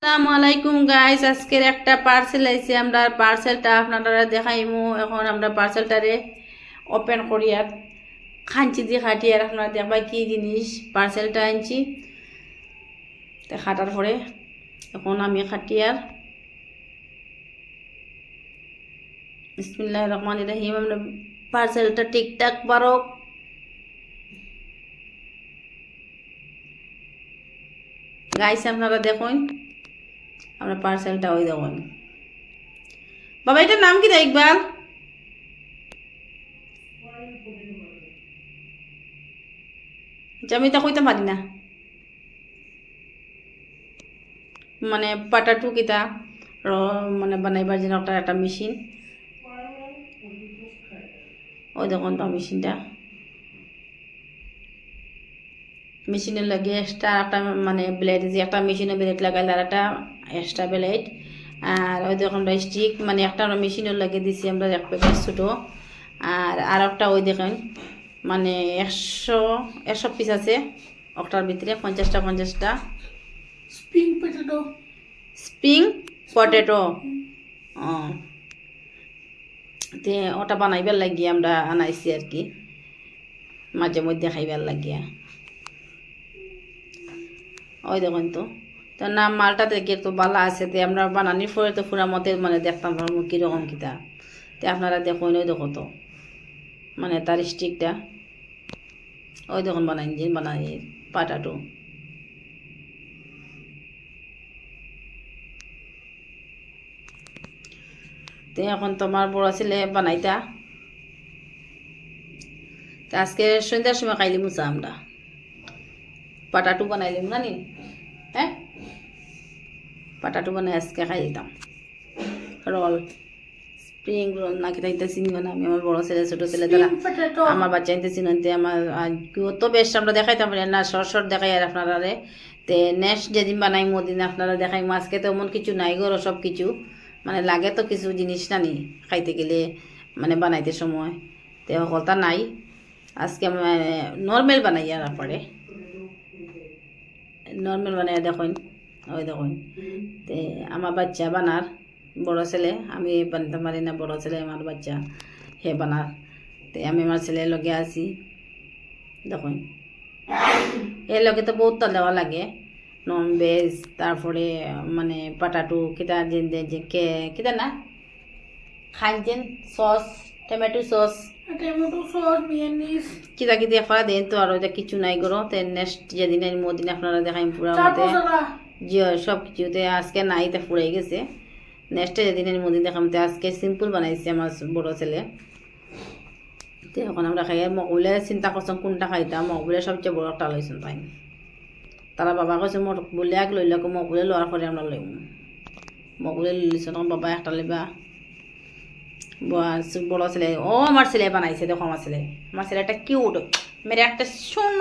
আসসালামু আলাইকুম গাইস, আজকের একটা পার্সেল আইছে। আমরা পার্সেলটা আপনারা দেখাইমু। এখন আমরা পার্সেলটারে ওপেন করি আর খাঞ্চি দিয়ে খাটি আর আপনারা দেখবা কি জিনিস পার্সেলটা আনছি। খাটার পরে এখন আমি খাটি আর বিসমিল্লাহির রহমানির রহিম। আমরা পার্সেলটা ঠিকঠাক বারো গাইস, আপনারা দেখুন আমরা পার্সেলটা ওই দেখুন। বাবা এটার নাম কি দেয় ইকবাল? আমি তা কইতে পারি না, মানে পাটাটু কিতা মানে বানাইবার জন্য একটা মেশিন। ওই দেখুন তো মেশিনটা, মেশিনের লাগে এক্সট্রা একটা মানে ব্লেড, যে একটা মেশিনের ব্লেড লাগাইলে আর একটা এক্সট্রা ব্লেড। আর ওই দেখুন আমরা স্টিক মানে একটা মেশিনের লাগে দিছি আমরা এক প্যাকেট ছোটো। আর একটা ওই দেখেন মানে 100 পিস আছে ওটার ভিতরে 50টা স্প্রিং পটেটো। তে ওটা বানাইবার লাগিয়ে আমরা আনাইছি আর কি, মাঝে মধ্যে খাইবার লাগিয়া। ওই দেখুন তো তো না মালটা দেখে তো ভালো আছে, তে আমরা বানানির পরে তো পুরা মতে মানে দেখতাম কীরকম কিতা। তে আপনারা দেখুন, ওই দেখো তো মানে তার স্টিকটা ওই দেখুন বানাই পাটাটো। তো এখন তোমার বড় ছেলে বানাইতা, তো আজকে সন্ধ্যার সময় খাইলিম চা আমরা পাটাটু বানাইলিম না নি। হ্যাঁ, পাটাটু বানাই আজকে খাই দিতাম। রোল, স্প্রিং রোল না খেতে দিতে চিনিও না আমি। আমার বড় ছেলে ছোটো ছেলে তারা আমার বাচ্চা আনতে চিনতে আমার তো বেশ আমরা দেখাইতাম না, সর দেখাই আর আপনারা। তে নেক্সট যেদিন বানাই ওদিন আপনারা দেখাই। আজকে তো এমন কিছু নাই গো, সব কিছু মানে লাগে তো কিছু জিনিস না নি খাইতে গেলে মানে বানাইতে সময়, তে সকলটা নাই। আজকে নর্মাল বানাই আর পরে নর্মাল বানাই দেখুন। ওই দেখুন তে আমার বাচ্চা বানার, বড় ছেলে, আমি বানাতে পারি না, বড় ছেলে আমার বাচ্চা হে বানার। তে আমি আমার ছেলের লগে আছি দেখুন। এর লগে তো বহুত দেওয়া লাগে, নন ভেজ, তারপরে মানে পাটাটু কিতা যে কিতা না খাইছেন সস, টমেটো সস কিতা কিতা ফলা দেন তো। আর ওইটা কিছু নাই করো। তো নেক্সট যেদিন মোদিন আপনারা দেখাই পুরা মতে যে সব কিছুতে আজকে নাই, তা ফুরাই গেছে। নেক্সটে যেদিন মোদিন দেখাম। তো আজকে সিম্পল বানাইছে আমার বড় ছেলে। তো এখন আমরা খাই মকবুলে চিন্তা করছেন কোনটা খাইতাম। মকবুলে সবচেয়ে বড় একটা লইছেন তাই, তারা বাবা কৈছে মকবুলে এক লইলে মকবুলে লোৱাৰ পরে আমরা লইম। মকবুলে লইছেন তখন বাবা একটা লইবা। বড় ছেলে ও আমার ছেলে বানাইছে, দেখো আমার ছেলেটা কিউট, মেরে একটা শূন্য